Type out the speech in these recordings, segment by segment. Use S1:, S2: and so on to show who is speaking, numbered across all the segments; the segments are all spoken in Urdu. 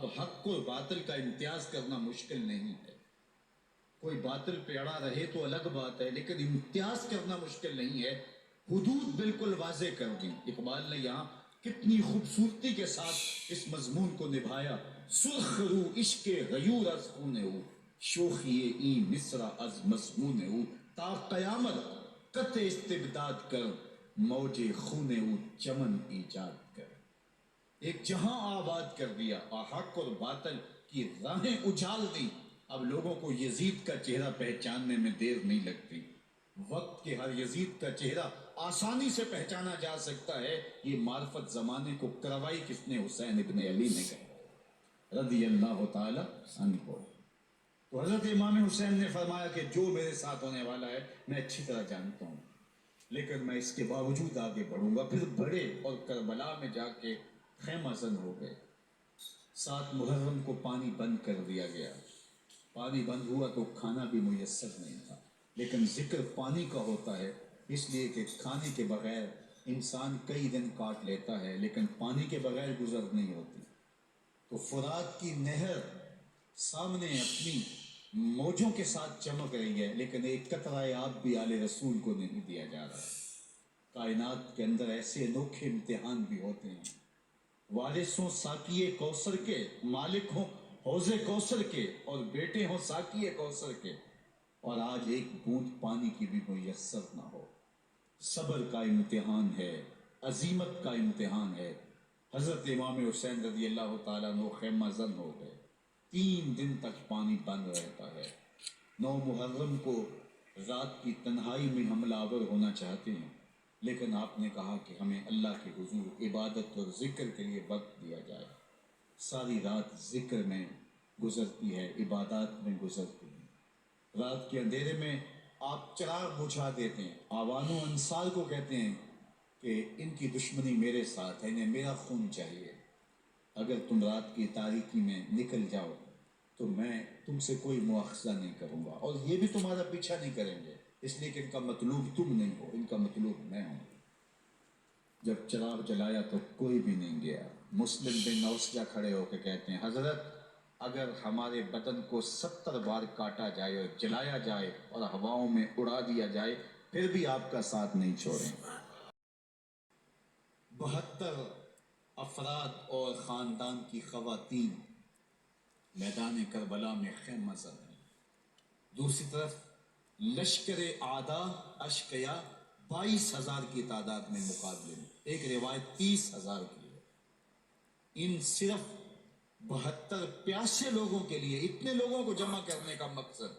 S1: اب حق اور باطل کا امتیاز کرنا مشکل نہیں ہے. کوئی باطل پہ اڑا رہے تو الگ بات ہے، لیکن امتیاز کرنا مشکل نہیں ہے. حدود بالکل واضح کر دی. اقبال نے یہاں کتنی خوبصورتی کے ساتھ اس مضمون کو نبھایا. سرخ رو عشق غیور از خون او، شوخی این مصرع از مضمون او، تا قیامت قطع استبداد کر، موج خون او چمن ایجاد کر. ایک جہاں آباد کر دیا اور حق اور باطل کی راہیں اجال دی. اب لوگوں کو یزید کا چہرہ پہچاننے میں دیر نہیں لگتی. وقت کے ہر یزید کا چہرہ آسانی سے پہچانا جا سکتا ہے. یہ معرفت زمانے کو کروائی کس نے؟ حسین ابن علی نے کہا رضی اللہ تعالی عنہ. تو حضرت امام حسین نے فرمایا کہ جو میرے ساتھ ہونے والا ہے میں اچھی طرح جانتا ہوں، لیکن میں اس کے باوجود آگے بڑھوں گا. پھر بڑھے اور کربلا میں جا کے خیمہ زن ہو گئے. 7 محرم کو پانی بند کر دیا گیا. پانی بند ہوا تو کھانا بھی میسر نہیں تھا. لیکن ذکر پانی کا ہوتا ہے اس لیے کہ کھانے کے بغیر انسان کئی دن کاٹ لیتا ہے، لیکن پانی کے بغیر گزر نہیں ہوتی. تو فرات کی نہر سامنے اپنی موجوں کے ساتھ چمک رہی ہے، لیکن ایک قطرہ آب بھی آل رسول کو نہیں دیا جا رہا. کائنات کے اندر ایسے انوکھے امتحان بھی ہوتے ہیں. وارث ہوں ساقی کوثر کے، مالک ہوں حوض کوثر کے، اور بیٹے ہوں ساقی کوثر کے، اور آج ایک بوند پانی کی بھی میسر نہ ہو. صبر کا امتحان ہے، عزیمت کا امتحان ہے. حضرت امام حسین رضی اللہ تعالیٰ عنہ خیمہ زن ہو گئے. 3 دن تک پانی بند رہتا ہے. 9 محرم کو رات کی تنہائی میں حملہ آور ہونا چاہتے ہیں، لیکن آپ نے کہا کہ ہمیں اللہ کے حضور عبادت اور ذکر کے لیے وقت دیا جائے. ساری رات ذکر میں گزرتی ہے، عبادات میں گزرتی ہے. رات کے اندھیرے میں آپ چراغ بجھا دیتے ہیں. آوان و انصار کو کہتے ہیں کہ ان کی دشمنی میرے ساتھ ہے، انہیں میرا خون چاہیے. اگر تم رات کی تاریکی میں نکل جاؤ تو میں تم سے کوئی مواخذہ نہیں کروں گا، اور یہ بھی تمہارا پیچھا نہیں کریں گے، اس لیے کہ ان کا مطلوب تم نہیں ہو، ان کا مطلوب میں ہوں. جب چراغ جلایا تو کوئی بھی نہیں گیا. مسلم بن نوسجہ کھڑے ہو کے کہتے ہیں حضرت اگر ہمارے بدن کو 70 بار کاٹا جائے اور جلایا جائے اور ہواؤں میں اڑا دیا جائے پھر بھی آپ کا ساتھ نہیں چھوڑیں. 72 افراد اور خاندان کی خواتین میدان کربلا میں خیمہ زن ہیں. دوسری طرف لشکر اعداء اشقیا 22,000 کی تعداد میں مقابلے میں، ایک روایت 30,000 کی ہے. ان صرف 72 پیاسے لوگوں کے لیے اتنے لوگوں کو جمع کرنے کا مقصد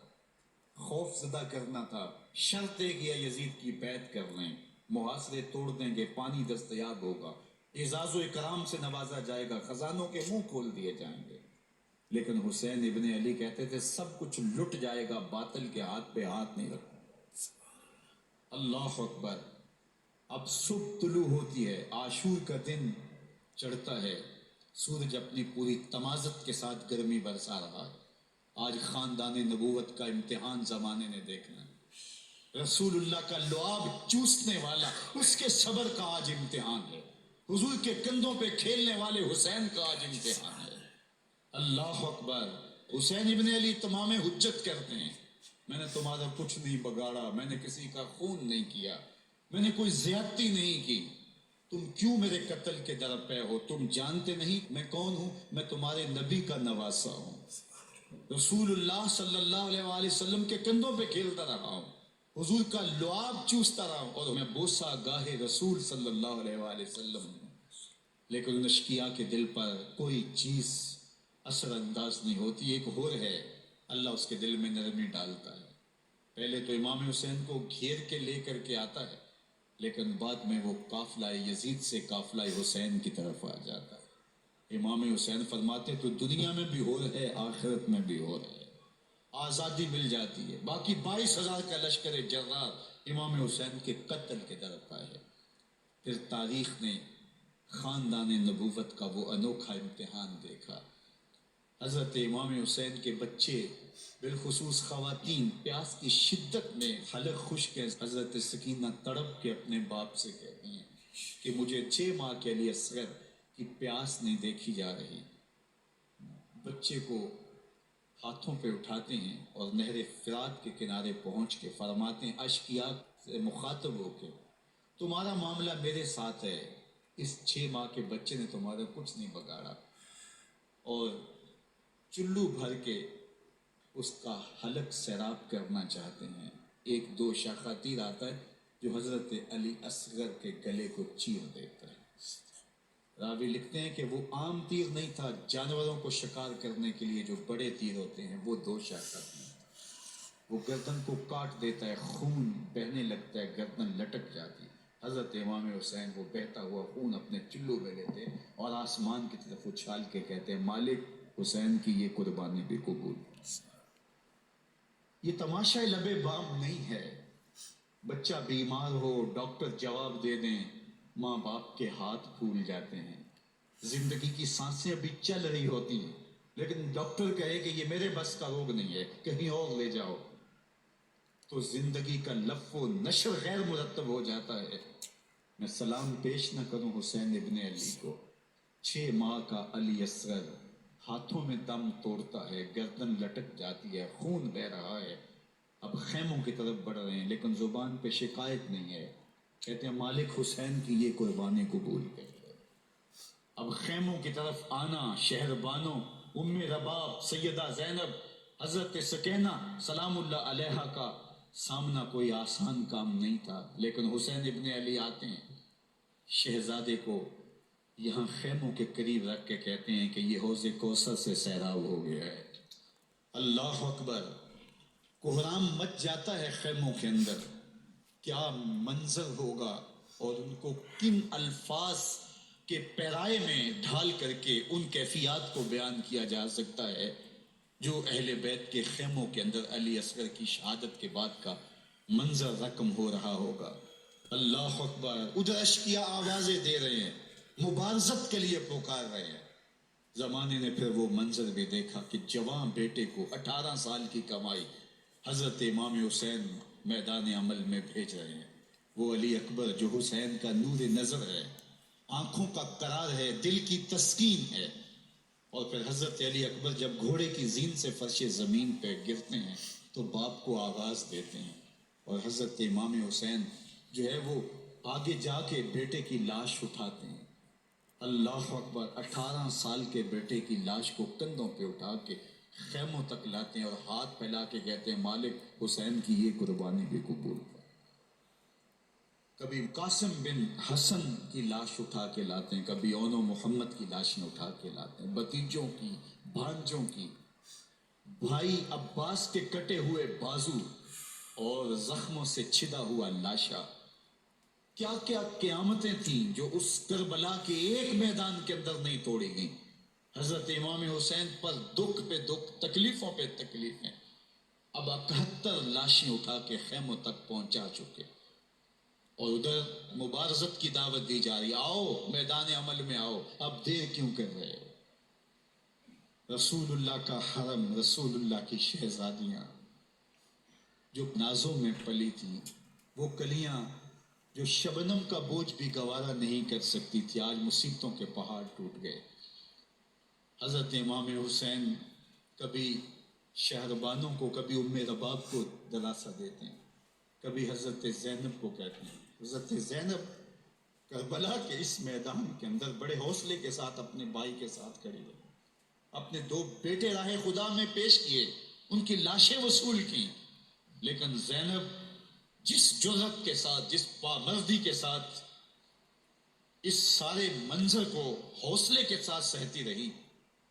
S1: خوف زدہ کرنا تھا. شرط ہے کہ یزید کی بیعت کر لیں، محاصرے توڑ دیں گے، پانی دستیاب ہوگا، اعزاز و اکرام سے نوازا جائے گا، خزانوں کے منہ کھول دیے جائیں گے. لیکن حسین ابن علی کہتے تھے سب کچھ لٹ جائے گا، باطل کے ہاتھ پہ ہاتھ نہیں رکھوں. اللہ اکبر. اب صبح طلوع ہوتی ہے، عاشور کا دن چڑھتا ہے، سورج اپنی پوری تمازت کے ساتھ گرمی برسا رہا ہے. آج خاندان نبوت کا امتحان زمانے نے دیکھنا ہے. رسول اللہ کا لعاب چوسنے والا اس کے صبر کا آج امتحان ہے. حضور کے کندھوں پہ کھیلنے والے حسین کا آج امتحان ہے. اللہ اکبر. حسین ابن علی تمام حجت کرتے ہیں میں نے تمہارا کچھ نہیں بگاڑا، میں نے کسی کا خون نہیں کیا، میں نے کوئی زیادتی نہیں کی. تم کیوں میرے قتل کے در پہ ہو؟ تم جانتے نہیں میں کون ہوں؟ میں تمہارے نبی کا نواسا ہوں. رسول اللہ صلی اللہ علیہ وآلہ وسلم کے کندھوں پہ کھیلتا رہا ہوں، حضور کا لعاب چوستا رہا ہوں، اور میں بوسہ گاہ رسول صلی اللہ علیہ وآلہ وسلم ہوں. لیکن ان اشقیاء کے دل پر کوئی چیز اثر انداز نہیں ہوتی. ایک ہور ہے، اللہ اس کے دل میں نرمی ڈالتا ہے. پہلے تو امام حسین کو گھیر کے لے کر کے آتا ہے، لیکن بعد میں وہ قافلہ یزید سے قافلہ حسین کی طرف آ جاتا ہے. امام حسین فرماتے تو دنیا میں بھی ہو رہے، آخرت میں بھی ہو رہے، آزادی مل جاتی ہے. باقی 22,000 کا لشکر جرار امام حسین کے قتل کے طرف آئے. پھر تاریخ نے خاندان نبوت کا وہ انوکھا امتحان دیکھا. حضرت امام حسین کے بچے بالخصوص خواتین پیاس کی شدت میں حلق خشک ہے. حضرت سکینہ تڑپ کے اپنے باپ سے کہتی ہیں کہ مجھے 6 ماہ کے لیے اصغر کی پیاس نہیں دیکھی جا رہی. بچے کو ہاتھوں پہ اٹھاتے ہیں اور نہر فرات کے کنارے پہنچ کے فرماتے ہیں اشکیاق سے مخاطب ہو کے، تمہارا معاملہ میرے ساتھ ہے، اس 6 ماہ کے بچے نے تمہارا کچھ نہیں بگاڑا، اور چلو بھر کے اس کا حلق سیراب کرنا چاہتے ہیں۔ ایک دو شاخہ تیر آتا ہے جو حضرت علی اصغر کے گلے کو چیر دیتا ہے۔ راوی لکھتے ہیں کہ وہ عام تیر نہیں تھا، جانوروں کو شکار کرنے کے لیے جو بڑے تیر ہوتے ہیں وہ 2 شاخہ تیر، وہ گردن کو کاٹ دیتا ہے، خون بہنے لگتا ہے، گردن لٹک جاتی ہے۔ حضرت امام حسین وہ بہتا ہوا خون اپنے چلو میں لیتے اور آسمان کی طرف اچھال کے کہتے ہیں مالک حسین کی یہ قربانی بھی قبول۔ یہ تماشا لبے بام نہیں ہے، بچہ بیمار ہو ڈاکٹر جواب دے دیں، ماں باپ کے ہاتھ پھول جاتے ہیں، زندگی کی سانسیں ابھی چل رہی ہوتی ہیں لیکن ڈاکٹر کہے کہ یہ میرے بس کا روگ نہیں ہے، کہیں اور لے جاؤ، تو زندگی کا لف و نشر غیر مرتب ہو جاتا ہے۔ میں سلام پیش نہ کروں حسین ابن علی کو، 6 ماہ کا علی اصغر ہاتھوں میں دم توڑتا ہے، گردن لٹک جاتی ہے، خون بہ رہا ہے، اب خیموں کی طرف بڑھ رہے ہیں لیکن زبان پہ شکایت نہیں ہے، کہتے ہیں مالک حسین کی یہ قربانی قبول کر۔ اب خیموں کی طرف آنا، شہر بانوں، ام رباب، سیدہ زینب، حضرت سکینہ سلام اللہ علیہا کا سامنا کوئی آسان کام نہیں تھا، لیکن حسین ابن علی آتے ہیں، شہزادے کو یہاں خیموں کے قریب رکھ کے کہتے ہیں کہ یہ حوض کوثر سے سیراب ہو گیا ہے۔ اللہ اکبر، کوہرام مچ جاتا ہے خیموں کے اندر، کیا منظر ہوگا، اور ان کو کن الفاظ کے پیرائے میں ڈھال کر کے ان کیفیات کو بیان کیا جا سکتا ہے جو اہل بیت کے خیموں کے اندر علی اصغر کی شہادت کے بعد کا منظر رقم ہو رہا ہوگا۔ اللہ اکبر، ادھر اشکیا آوازیں دے رہے ہیں، مبارزت کے لیے پکار رہے ہیں۔ زمانے نے پھر وہ منظر بھی دیکھا کہ جوان بیٹے کو 18 سال کی کمائی حضرت امام حسین میدان عمل میں بھیج رہے ہیں، وہ علی اکبر جو حسین کا نور نظر ہے، آنکھوں کا قرار ہے، دل کی تسکین ہے، اور پھر حضرت علی اکبر جب گھوڑے کی زین سے فرش زمین پہ گرتے ہیں تو باپ کو آواز دیتے ہیں، اور حضرت امام حسین جو ہے وہ آگے جا کے بیٹے کی لاش اٹھاتے ہیں۔ اللہ اکبر، 18 سال کے بیٹے کی لاش کو کندھوں پہ اٹھا کے خیموں تک لاتے ہیں اور ہاتھ پھیلا کے کہتے ہیں مالک حسین کی یہ قربانی بھی قبول کر۔ کبھی قاسم بن حسن کی لاش اٹھا کے لاتے ہیں، کبھی اون و محمد کی لاشیں اٹھا کے لاتے ہیں، بتیجوں کی، بھانجوں کی، بھائی عباس کے کٹے ہوئے بازو اور زخموں سے چھدا ہوا لاشا۔ کیا کیا قیامتیں تھیں جو اس کربلا کے ایک میدان کے اندر نہیں توڑی گئیں۔ حضرت امام حسین پر دکھ پہ دکھ، تکلیفوں پہ تکلیفیں، اب 71 لاشیں اٹھا کے خیموں تک پہنچا چکے، اور ادھر مبارزت کی دعوت دی جا رہی، آؤ میدان عمل میں آؤ، اب دیر کیوں کر رہے ہو۔ رسول اللہ کا حرم، رسول اللہ کی شہزادیاں جو نازوں میں پلی تھیں، وہ کلیاں جو شبنم کا بوجھ بھی گوارا نہیں کر سکتی تھی، آج مصیبتوں کے پہاڑ ٹوٹ گئے۔ حضرت امام حسین کبھی شہربانوں کو، کبھی ام رباب کو دلاسا دیتے ہیں، کبھی حضرت زینب کو کہتے ہیں۔ حضرت زینب کربلا کے اس میدان کے اندر بڑے حوصلے کے ساتھ اپنے بھائی کے ساتھ کھڑی ہے، اپنے 2 بیٹے راہ خدا میں پیش کیے، ان کی لاشیں وصول کی، لیکن زینب جس جرأت کے ساتھ، جس پامردی کے ساتھ اس سارے منظر کو حوصلے کے ساتھ سہتی رہی،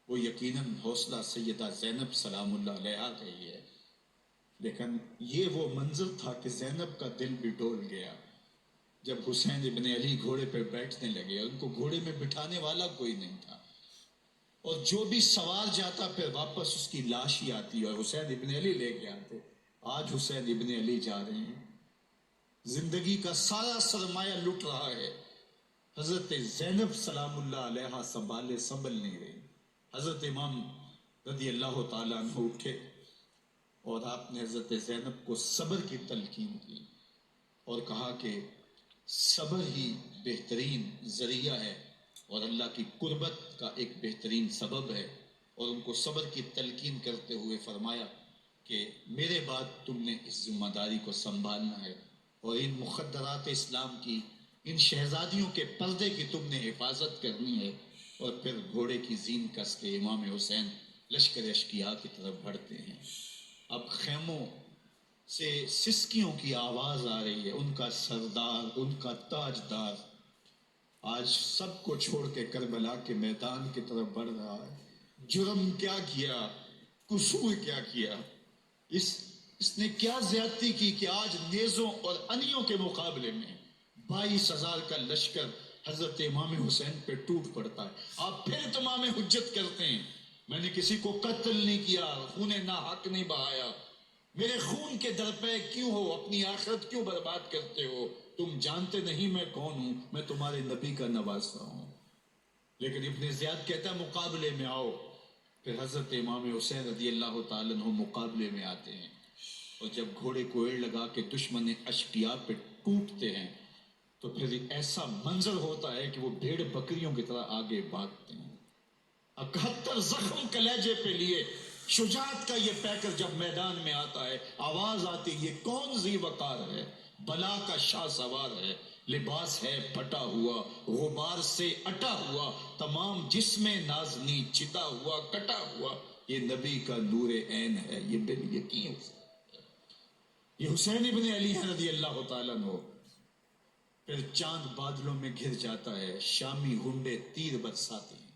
S1: وہ یقیناً حوصلہ سیدہ زینب سلام اللہ علیہا کا ہی ہے، لیکن یہ وہ منظر تھا کہ زینب کا دل بھی ڈول گیا جب حسین ابن علی گھوڑے پہ بیٹھنے لگے، ان کو گھوڑے میں بٹھانے والا کوئی نہیں تھا، اور جو بھی سوار جاتا پھر واپس اس کی لاش ہی آتی اور حسین ابن علی لے کے آتے۔ آج حسین ابن علی جا رہے ہیں، زندگی کا سارا سرمایہ لٹ رہا ہے، حضرت زینب سلام اللہ علیہا سنبھل نہیں رہی۔ حضرت امام رضی اللہ تعالیٰ عنہ اٹھے اور آپ نے حضرت زینب کو صبر کی تلقین کی اور کہا کہ صبر ہی بہترین ذریعہ ہے اور اللہ کی قربت کا ایک بہترین سبب ہے، اور ان کو صبر کی تلقین کرتے ہوئے فرمایا کہ میرے بعد تم نے اس ذمہ داری کو سنبھالنا ہے اور ان مخدرات اسلام کی، ان شہزادیوں کے پردے کی تم نے حفاظت کرنی ہے۔ اور پھر گھوڑے کی زین کس کے امام حسین لشکر اشقیاء کی طرف بڑھتے ہیں۔ اب خیموں سے سسکیوں کی آواز آ رہی ہے، ان کا سردار، ان کا تاجدار آج سب کو چھوڑ کے کربلا کے میدان کی طرف بڑھ رہا ہے۔ جرم کیا کیا، قصور کیا کیا، اس نے کیا زیادتی کی کہ آج نیزوں اور انیوں کے مقابلے میں 22,000 کا لشکر حضرت امام حسین پہ ٹوٹ پڑتا ہے۔ آپ پھر تمام حجت کرتے ہیں میں نے کسی کو قتل نہیں کیا، خون ناحق نہیں بہایا، میرے خون کے درپے کیوں ہو، اپنی آخرت کیوں برباد کرتے ہو؟ تم جانتے نہیں میں کون ہوں، میں تمہارے نبی کا نواسا ہوں۔ لیکن ابن زیاد کہتا ہے مقابلے میں آؤ۔ پھر حضرت امام حسین رضی اللہ تعالیٰ عنہ مقابلے میں آتے ہیں، اور جب گھوڑے کو ایڑ لگا کے دشمن اشقیاء پہ ٹوٹتے ہیں تو پھر ایسا منظر ہوتا ہے کہ وہ بھیڑ بکریوں کی طرح آگے بھاگتے ہیں۔ 71 زخم کلیجے پہ لیے شجاعت کا یہ پیکر جب میدان میں آتا ہے، آواز آتی ہے یہ کون ذی وقار ہے، بلا کا شاہ سوار ہے، لباس ہے پھٹا ہوا، غبار سے اٹا ہوا، تمام جسم نازنی چتا ہوا کٹا ہوا، یہ نبی کا نور عین ہے، یہ بال یقین یہ حسین ابن علی رضی اللہ تعالیٰ عنہ۔ پھر چاند بادلوں میں گھر جاتا ہے، شامی گنڈے تیر برساتے ہیں،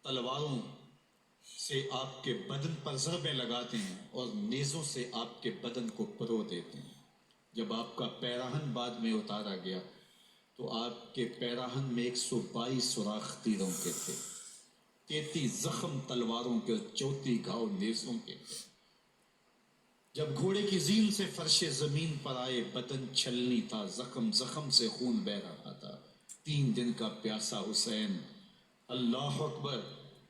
S1: تلواروں سے آپ کے بدن پر ضربیں لگاتے ہیں اور نیزوں سے آپ کے بدن کو پرو دیتے ہیں۔ جب آپ کا پیراہن بعد میں اتارا گیا تو آپ کے پیراہن میں 122 سوراخ تیروں کے تھے، 33 زخم تلواروں کے اور 34 گھاؤ نیزوں کے تھے۔ جب گھوڑے کی زین سے فرش زمین پر آئے، بدن چھلنی تھا، زخم زخم سے خون بہ رہا تھا۔ 3 دن کا پیاسا حسین، اللہ اکبر،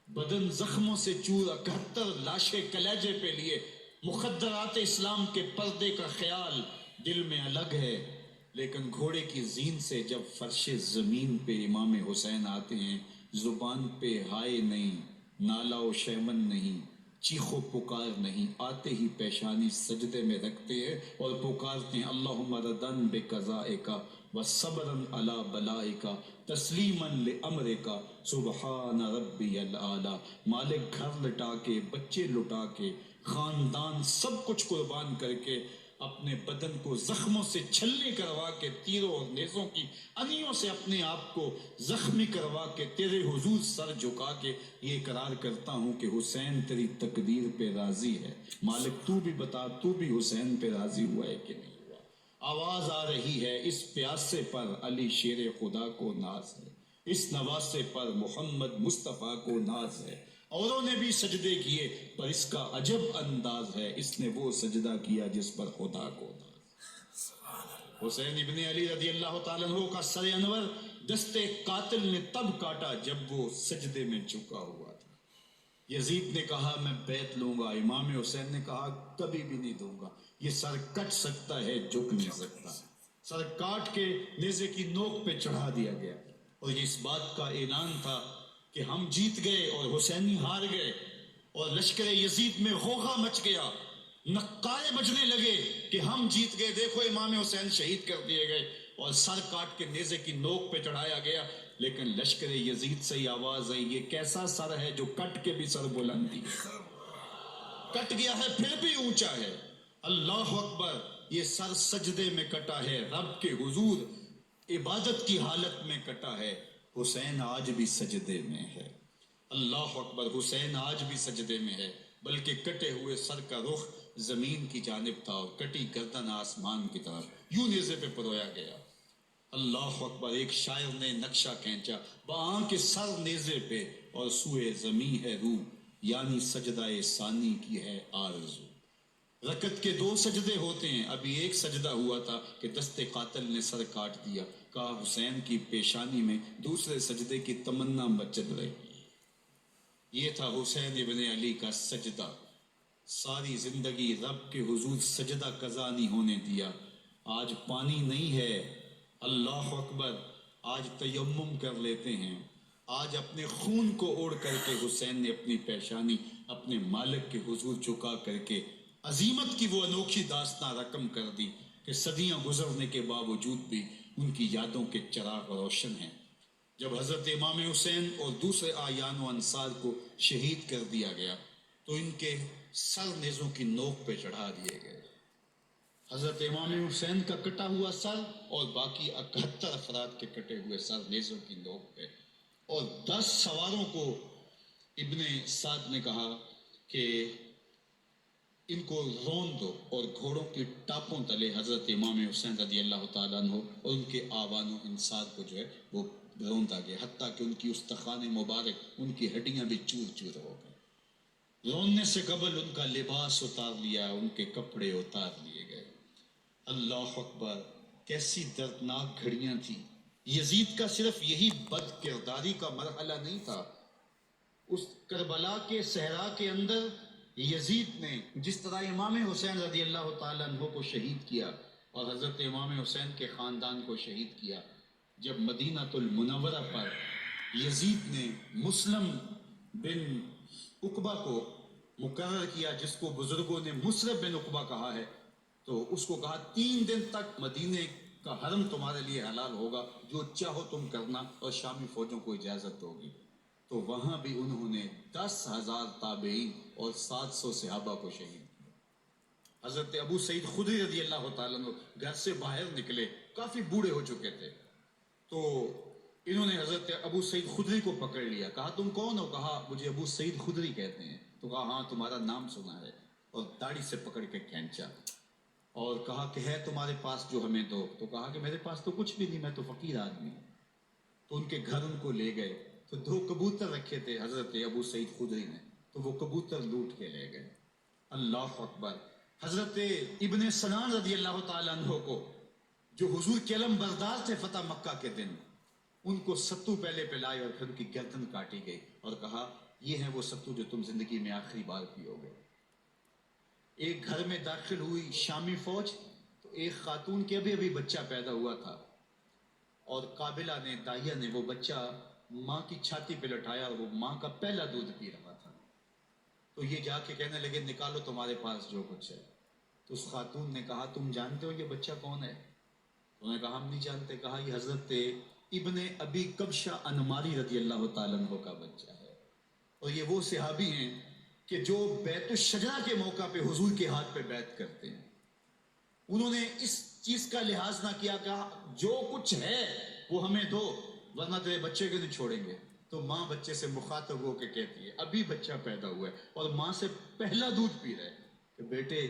S1: بدن زخموں سے چور، 71 لاشیں کلیجے پہ لیے، مخدرات اسلام کے پردے کا خیال دل میں الگ ہے، لیکن گھوڑے کی زین سے جب فرش زمین پہ امام حسین آتے ہیں، زبان پہ ہائے نہیں، نالا و شیمن نہیں، چیخ و پکار نہیں، آتے ہی پیشانی سجدے میں رکھتے ہیں اور پکارتے ہیں اللہم ردن بقضائکا وصبرن علی بلائکا تسلیمن لامرکا سبحان ربی العالی۔ مالک گھر لٹا کے، بچے لٹا کے، خاندان سب کچھ قربان کر کے، اپنے بدن کو زخموں سے چھلنی کروا کے، تیروں اور نیزوں کی انیوں سے اپنے آپ کو زخمی کروا کے، تیرے حضور سر جھکا کے یہ اقرار کرتا ہوں کہ حسین تیری تقدیر پہ راضی ہے۔ مالک تو بھی بتا، تو بھی حسین پہ راضی ہوا ہے کہ نہیں ہوا؟ آواز آ رہی ہے اس پیاسے پر علی شیر خدا کو ناز ہے، اس نواسے پر محمد مصطفیٰ کو ناز ہے۔ اوروں نے بھی سجدے کیے پر اس کا عجب انداز ہے، اس نے وہ سجدہ کیا جس پر خدا کو ناز۔ حسین ابن علی رضی اللہ تعالیٰ عنہ کا سر انور دستے قاتل نے تب کاٹا جب وہ سجدے میں جھکا ہوا تھا۔ یزید نے کہا میں بیعت لوں گا، امام حسین نے کہا کبھی بھی نہیں دوں گا، یہ سر کٹ سکتا ہے جھک نہیں سکتا۔ سر کاٹ کے نیزے کی نوک پہ چڑھا دیا گیا، اور یہ اس بات کا اعلان تھا کہ ہم جیت گئے اور حسینی ہار گئے، اور لشکر یزید میں غوغا مچ گیا، نقارے بجنے لگے کہ ہم جیت گئے، دیکھو امام حسین شہید کر دیے گئے، اور سر کاٹ کے نیزے کی نوک پہ چڑھایا گیا۔ لیکن لشکر یزید سے ہی آواز آئی یہ کیسا سر ہے جو کٹ کے بھی سر بلندی ہے، کٹ گیا ہے پھر بھی اونچا ہے۔ اللہ اکبر، یہ سر سجدے میں کٹا ہے، رب کے حضور عبادت کی حالت میں کٹا ہے۔ حسین آج بھی سجدے میں ہے، اللہ اکبر، حسین آج بھی سجدے میں ہے، بلکہ کٹے ہوئے سر کا رخ زمین کی جانب تھا اور کٹی گردن آسمان کی طرف، یوں نیزے پہ پرویا گیا۔ اللہ اکبر، ایک شاعر نے نقشہ کھینچا، بآں کے سر نیزے پہ اور سوئے زمیں ہے روح، یعنی سجدہ ثانی کی ہے آرزو۔ رکعت کے 2 سجدے ہوتے ہیں، ابھی ایک سجدہ ہوا تھا کہ دست قاتل نے سر کاٹ دیا، کہا حسین کی پیشانی میں دوسرے سجدے کی تمنا مچل رہی۔ یہ تھا حسین ابن علی کا سجدہ، ساری زندگی رب کے حضور سجدہ قضا نہیں ہونے دیا۔ آج پانی نہیں ہے، اللہ اکبر، آج تیمم کر لیتے ہیں، آج اپنے خون کو اوڑھ کر کے حسین نے اپنی پیشانی اپنے مالک کے حضور جھکا کر کے عظیمت کی وہ انوکھی داستان رقم کر دی کہ صدیاں گزرنے کے باوجود بھی ان کی یادوں کے چراغ روشن ہیں۔ جب حضرت امام حسین اور دوسرے آیان و انصار کو شہید کر دیا گیا تو ان کے سر نیزوں کی نوک پہ چڑھا دیے گئے۔ حضرت امام حسین کا کٹا ہوا سر اور باقی 71 افراد کے کٹے ہوئے سر نیزوں کی نوک پہ، اور 10 سواروں کو ابن سعد نے کہا کہ ان کو رون دو، اور گھوڑوں کی ٹاپوں تلے حضرت امام حسین رضی اللہ تعالیٰ عنہ اور ان کے آوان و انصار کو جو ہے وہ روندا گیا، حتیٰ کہ ان کی استخوان مبارک، ان کی ہڈیاں بھی چور چور ہو گئے۔ روننے سے قبل ان کا لباس اتار لیا، ان کے کپڑے اتار لیے گئے۔ اللہ اکبر، کیسی دردناک گھڑیاں تھیں۔ یزید کا صرف یہی بد کرداری کا مرحلہ نہیں تھا، اس کربلا کے صحرا کے اندر یزید نے جس طرح امام حسین رضی اللہ تعالیٰ عنہ کو شہید کیا اور حضرت امام حسین کے خاندان کو شہید کیا، جب مدینہ المنورہ پر یزید نے مسلم بن عقبہ کو مقرر کیا، جس کو بزرگوں نے مصرف بن عقبہ کہا ہے، تو اس کو کہا 3 دن تک مدینے کا حرم تمہارے لیے حلال ہوگا، جو چاہو تم کرنا، اور شامی فوجوں کو اجازت ہوگی۔ تو وہاں بھی انہوں نے 10,000 تابعین اور 700 صحابہ کو شہید کیا۔ حضرت ابو سعید خدری رضی اللہ تعالیٰ عنہ گھر سے باہر نکلے، کافی بوڑھے ہو چکے تھے، تو انہوں نے حضرت ابو سعید خدری کو پکڑ لیا، کہا تم کون ہو؟ کہا مجھے ابو سعید خدری کہتے ہیں۔ تو کہا ہاں تمہارا نام سنا ہے، اور داڑھی سے پکڑ کے کھینچا اور کہا کہ ہے تمہارے پاس جو ہمیں دو؟ تو کہا کہ میرے پاس تو کچھ بھی نہیں، میں تو فقیر آدمی ہوں۔ تو ان کے گھر ان کو لے گئے، تو 2 کبوتر رکھے تھے حضرت ابو سعید خدری نے، تو وہ کبوتر لوٹ کے لے گئے۔ اللہ اکبر۔ حضرت ابن سنان رضی اللہ تعالیٰ عنہ کو، جو حضور کے علم بردار تھے فتح مکہ کے دن، ان کو ستو پہلے پلائے اور پھر ان کی گردن کاٹی گئی اور کہا یہ ہے وہ ستو جو تم زندگی میں آخری بار پیو گے۔ ایک گھر میں داخل ہوئی شامی فوج، تو ایک خاتون کے ابھی بچہ پیدا ہوا تھا، اور قابلہ نے، دائیہ نے، وہ بچہ ماں کی چھاتی پہ لٹایا اور وہ ماں کا پہلا دودھ پی رہا تھا۔ تو یہ جا کے کہنے لگے نکالو تمہارے پاس جو کچھ ہے۔ تو اس خاتون نے کہا تم جانتے ہو یہ بچہ کون ہے؟ انہوں نے کہا ہم نہیں جانتے۔ کہا یہ حضرت ابن ابی کبشہ انماری رضی اللہ تعالیٰ عنہ کا بچہ ہے، اور یہ وہ صحابی ہیں کہ جو بیت الشجرہ کے موقع پہ حضور کے ہاتھ پہ بیعت کرتے ہیں۔ انہوں نے اس چیز کا لحاظ نہ کیا کہ جو کچھ ہے وہ ہمیں دو، ورنہ تیرے بچے کو نہیں چھوڑیں گے۔ تو ماں بچے سے مخاطب ہو کے کہتی ہے، ابھی بچہ پیدا ہوا ہے اور ماں سے پہلا دودھ پی رہا ہے، کہ بیٹے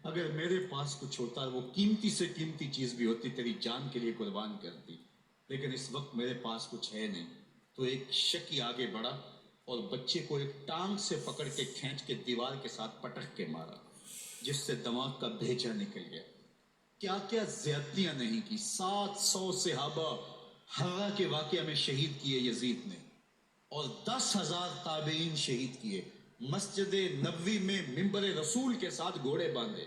S1: اگر میرے پاس کچھ ہوتا، وہ قیمتی سے قیمتی چیز بھی ہوتی، تیری جان کے لیے قربان کرتی، لیکن اس وقت میرے پاس کچھ ہے نہیں۔ تو ایک شکی آگے بڑھا اور بچے کو ایک ٹانگ سے پکڑ کے کھینچ کے دیوار کے ساتھ پٹک کے مارا، جس سے دماغ کا بھیجا نکل گیا۔ کیا کیا زیادتیاں نہیں کی۔ 700 صحابہ ہررا کے واقعہ میں شہید کیے یزید نے، اور 10,000 تابعین شہید کیے۔ مسجد نبوی میں ممبر رسول کے ساتھ گھوڑے باندھے،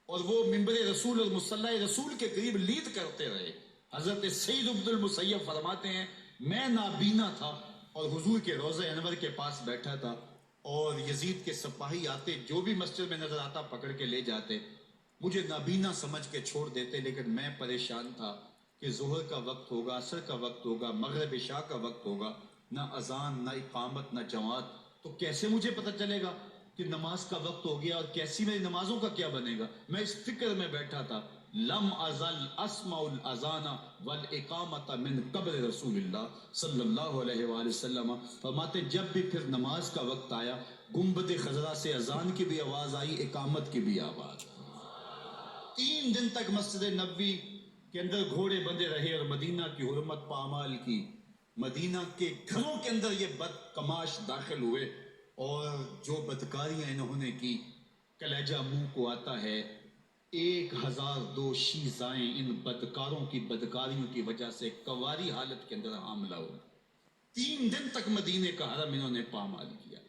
S1: اور وہ ممبر رسول اور مصلی رسول کے قریب لید کرتے رہے۔ حضرت سید عبد المسیب فرماتے ہیں میں نابینا تھا اور حضور کے روضہ انور کے پاس بیٹھا تھا، اور یزید کے سپاہی آتے، جو بھی مسجد میں نظر آتا پکڑ کے لے جاتے، مجھے نابینا سمجھ کے چھوڑ دیتے، لیکن میں پریشان تھا کہ ظہر کا وقت ہوگا، عصر کا وقت ہوگا، مغرب عشاء کا وقت ہوگا، نہ اذان، نہ اقامت، نہ جماعت، تو کیسے مجھے پتہ چلے گا کہ نماز کا وقت ہو گیا، اور کیسی میری نمازوں کا کیا بنے گا؟ میں اس فکر میں بیٹھا تھا۔ لم ازل اسمع الاذان والاقامت من قبر رسول اللہ صلی اللہ علیہ وآلہ وسلم۔ فرماتے جب بھی پھر نماز کا وقت آیا، گنبد خضرا سے اذان کی بھی آواز آئی، اقامت کی بھی آواز۔ 3 دن تک مسجد نبوی کے اندر گھوڑے بندے رہے اور مدینہ کی حرمت پامال کی۔ مدینہ کے گھروں کے اندر یہ بدکماش داخل ہوئے، اور جو بدکاریاں انہوں نے کی، کلیجہ منہ کو آتا ہے۔ 1002 شیزائیں ان بدکاروں کی بدکاریوں کی وجہ سے کواری حالت کے اندر حاملہ ہوئے۔ 3 دن تک مدینے کا حرم انہوں نے پامال کیا،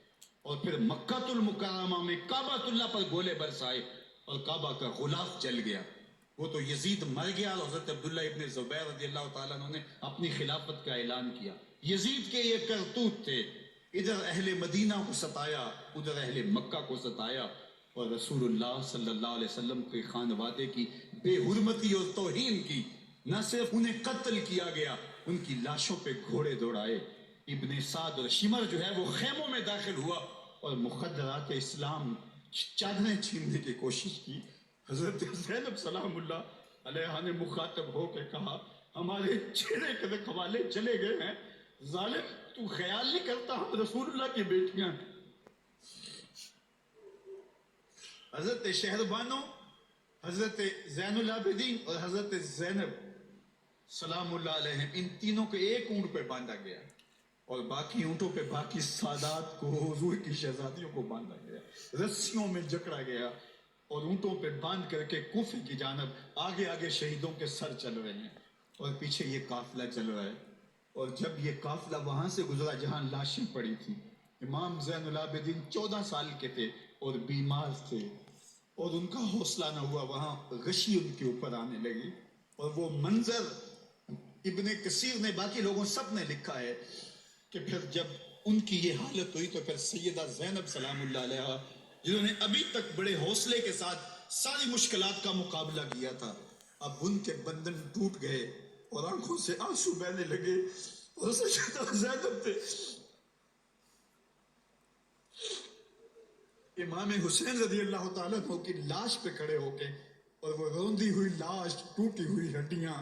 S1: اور پھر مکہ المکرمہ میں کعبۃ اللہ پر گولے برسائے، اور کعبہ کا غلاف جل گیا۔ وہ تو یزید مر گیا، اور حضرت عبداللہ ابن زبیر رضی اللہ تعالیٰ عنہ نے اپنی خلافت کا اعلان کیا۔ یزید کے یہ کرتوت تھے، ادھر اہل مدینہ کو ستایا، ادھر اہل مکہ کو ستایا، اور رسول اللہ صلی اللہ علیہ وسلم کے خانوادے کی بے حرمتی اور توہین کی۔ نہ صرف انہیں قتل کیا گیا، ان کی لاشوں پہ گھوڑے دوڑائے۔ ابن سعد اور شمر جو ہے وہ خیموں میں داخل ہوا اور مخدرات اسلام چادریں چھیننے کی کوشش کی۔ حضرت زینب سلام اللہ علیہ نے مخاطب ہو کے کہا، ہمارے چہرے کے رکھوالے چلے گئے ہیں، ظالم تو خیال نہیں کرتا ہم رسول اللہ کی بیٹیاں۔ حضرت شہربانو، حضرت زین العابدین اور حضرت زینب سلام اللہ علیہ، ان تینوں کو ایک اونٹ پہ باندھا گیا اور باقی اونٹوں پہ باقی سادات کو، حضور کی شہزادیوں کو باندھا گیا، رسیوں میں جکڑا گیا اور اونٹوں پہ باندھ کر کے کوفے کی جانب آگے آگے شہیدوں کے سر چل رہے ہیں اور پیچھے یہ قافلہ چل رہا ہے۔ اور جب یہ قافلہ وہاں سے گزرا جہاں لاشیں پڑی تھیں، امام زین العابدین 14 سال کے تھے اور بیمار تھے اور ان کا حوصلہ نہ ہوا، وہاں غشی ان کے اوپر آنے لگی۔ اور وہ منظر ابن کثیر نے، باقی لوگوں سب نے لکھا ہے کہ پھر جب ان کی یہ حالت ہوئی تو پھر سیدہ زینب سلام اللہ علیہ، جنہوں نے ابھی تک بڑے حوصلے کے ساتھ ساری مشکلات کا مقابلہ کیا تھا، اب ان کے بندن ٹوٹ گئے اور آنکھوں سے آنسو بہنے لگے، اور سیدہ زینب تھے امام حسین رضی اللہ تعالیٰ عنہ کی لاش پہ کھڑے ہو کے، اور وہ روندی ہوئی لاش، ٹوٹی ہوئی ہڈیاں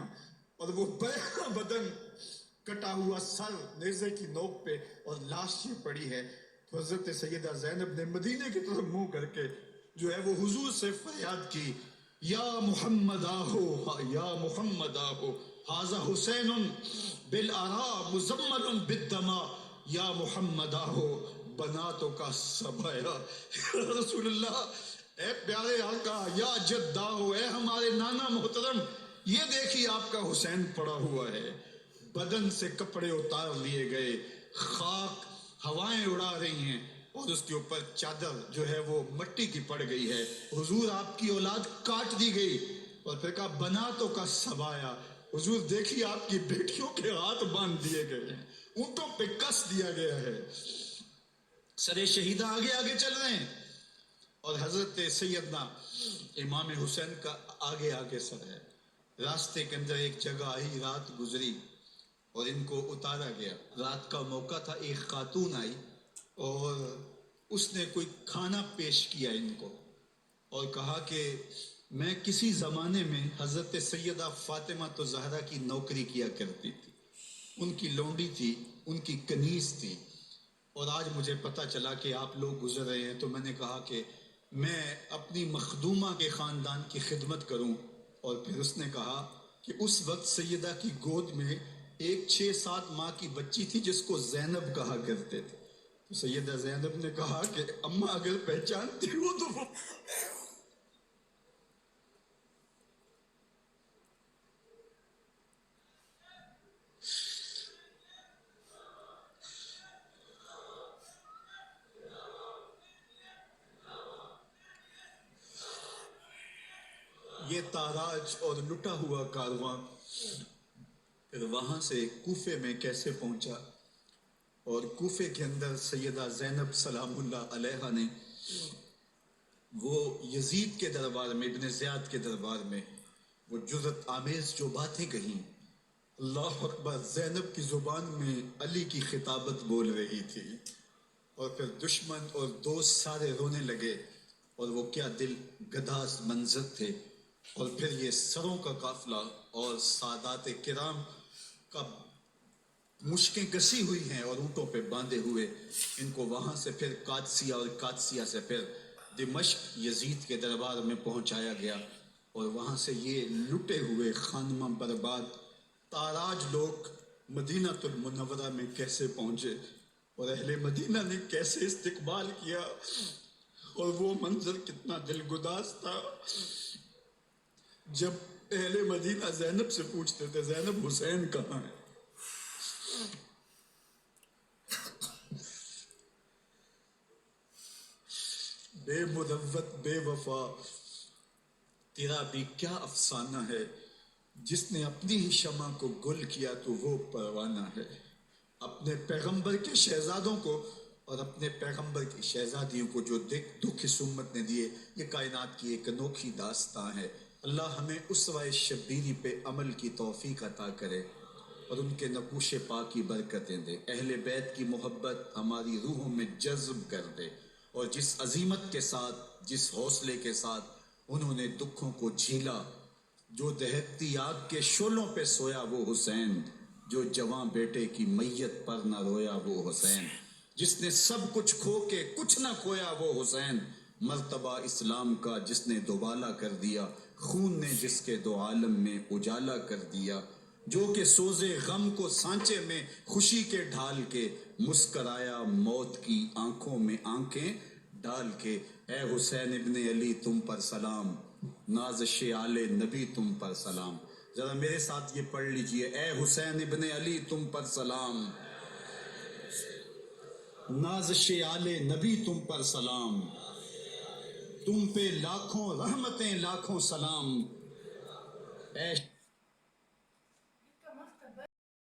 S1: اور وہ بیضا بدن، کٹا ہوا سر نیزے کی نوک پہ اور لاش یہ پڑی ہے، تو حضرت سیدہ زینب نے مدینے کی طرف منہ کر کے جو ہے وہ حضور سے فریاد کی، یا محمد آہو، یا محمد آہو، ھذا حسین بالآراء مزمل بالدماء، یا محمد آہو بناتوں کا سبایا۔ رسول اللہ، اے پیارے آقا، یا جدہ ہو، اے ہمارے نانا محترم، یہ دیکھیے آپ کا حسین پڑا ہوا ہے، بدن سے کپڑے اتار لیے گئے، خاک ہوائیں اڑا رہی ہیں اور اس کے اوپر چادر جو ہے وہ مٹی کی پڑ گئی ہے، حضور آپ کی اولاد کاٹ دی گئی۔ اور پھر کہا بناتوں کا سبایا، حضور دیکھیے آپ کی بیٹیوں کے ہاتھ باندھ دیے گئے ہیں، اونٹوں پہ کس دیا گیا ہے، سرے شہیدہ آگے آگے چل رہے ہیں، اور حضرت سیدنا امام حسین کا آگے آگے سر ہے۔ راستے کے اندر ایک جگہ آئی، رات گزری اور ان کو اتارا گیا۔ رات کا موقع تھا، ایک خاتون آئی اور اس نے کوئی کھانا پیش کیا ان کو اور کہا کہ میں کسی زمانے میں حضرت سیدہ فاطمہ تو زہرا کی نوکری کیا کرتی تھی، ان کی لونڈی تھی، ان کی کنیز تھی، اور آج مجھے پتہ چلا کہ آپ لوگ گزر رہے ہیں، تو میں نے کہا کہ میں اپنی مخدومہ کے خاندان کی خدمت کروں۔ اور پھر اس نے کہا کہ اس وقت سیدہ کی گود میں ایک 6-7 ماہ کی بچی تھی جس کو زینب کہا کرتے تھے، تو سیدہ زینب نے کہا کہ اماں اگر پہچانتی ہو تو وہ یہ تاراج اور لٹا ہوا کارواں پھر وہاں سے کوفے میں کیسے پہنچا، اور کوفے کے اندر سیدہ زینب سلام اللہ علیہ نے وہ یزید کے دربار میں، ابن زیاد کے دربار میں وہ جرأت آمیز جو باتیں کہیں، اللہ اکبر، زینب کی زبان میں علی کی خطابت بول رہی تھی، اور پھر دشمن اور دوست سارے رونے لگے، اور وہ کیا دل گداز منظر تھے، اور پھر یہ سروں کا قافلہ اور سادات کرام کا مشکیں کسی ہوئی ہیں اور اونٹوں پہ باندھے ہوئے، ان کو وہاں سے پھر قادسیہ اور قادسیہ سے پھر دمشق یزید کے دربار میں پہنچایا گیا، اور وہاں سے یہ لٹے ہوئے خانمہ برباد تاراج لوگ مدینہ المنورہ میں کیسے پہنچے، اور اہل مدینہ نے کیسے استقبال کیا، اور وہ منظر کتنا دل گداز تھا جب اہل مدینہ زینب سے پوچھتے تھے زینب حسین کہاں ہے؟ بے مدوت بے وفا تیرا بھی کیا افسانہ ہے، جس نے اپنی ہی شمع کو گل کیا تو وہ پروانہ ہے، اپنے پیغمبر کے شہزادوں کو اور اپنے پیغمبر کی شہزادیوں کو جو دکھ اس امت نے دیے، یہ کائنات کی ایک انوکھی داستان ہے۔ اللہ ہمیں اسوہ شبیری پہ عمل کی توفیق عطا کرے اور ان کے نقوش پاک کی برکتیں دے، اہل بیت کی محبت ہماری روحوں میں جذب کر دے، اور جس عظیمت کے ساتھ، جس حوصلے کے ساتھ انہوں نے دکھوں کو جھیلا، جو دہکتی آگ کے شعلوں پہ سویا وہ حسین، جو جواں بیٹے کی میت پر نہ رویا وہ حسین، جس نے سب کچھ کھو کے کچھ نہ کھویا وہ حسین، مرتبہ اسلام کا جس نے دوبالا کر دیا، خون نے جس کے دو عالم میں اجالا کر دیا، جو کہ سوزے غم کو سانچے میں خوشی کے ڈھال کے، مسکرایا موت کی آنکھوں میں آنکھیں ڈال کے۔ اے حسین ابن علی تم پر سلام، نازش آل نبی تم پر سلام۔ ذرا میرے ساتھ یہ پڑھ لیجئے، اے حسین ابن علی تم پر سلام، نازش آل نبی تم پر سلام، تم پہ لاکھوں رحمتیں لاکھوں سلام، اے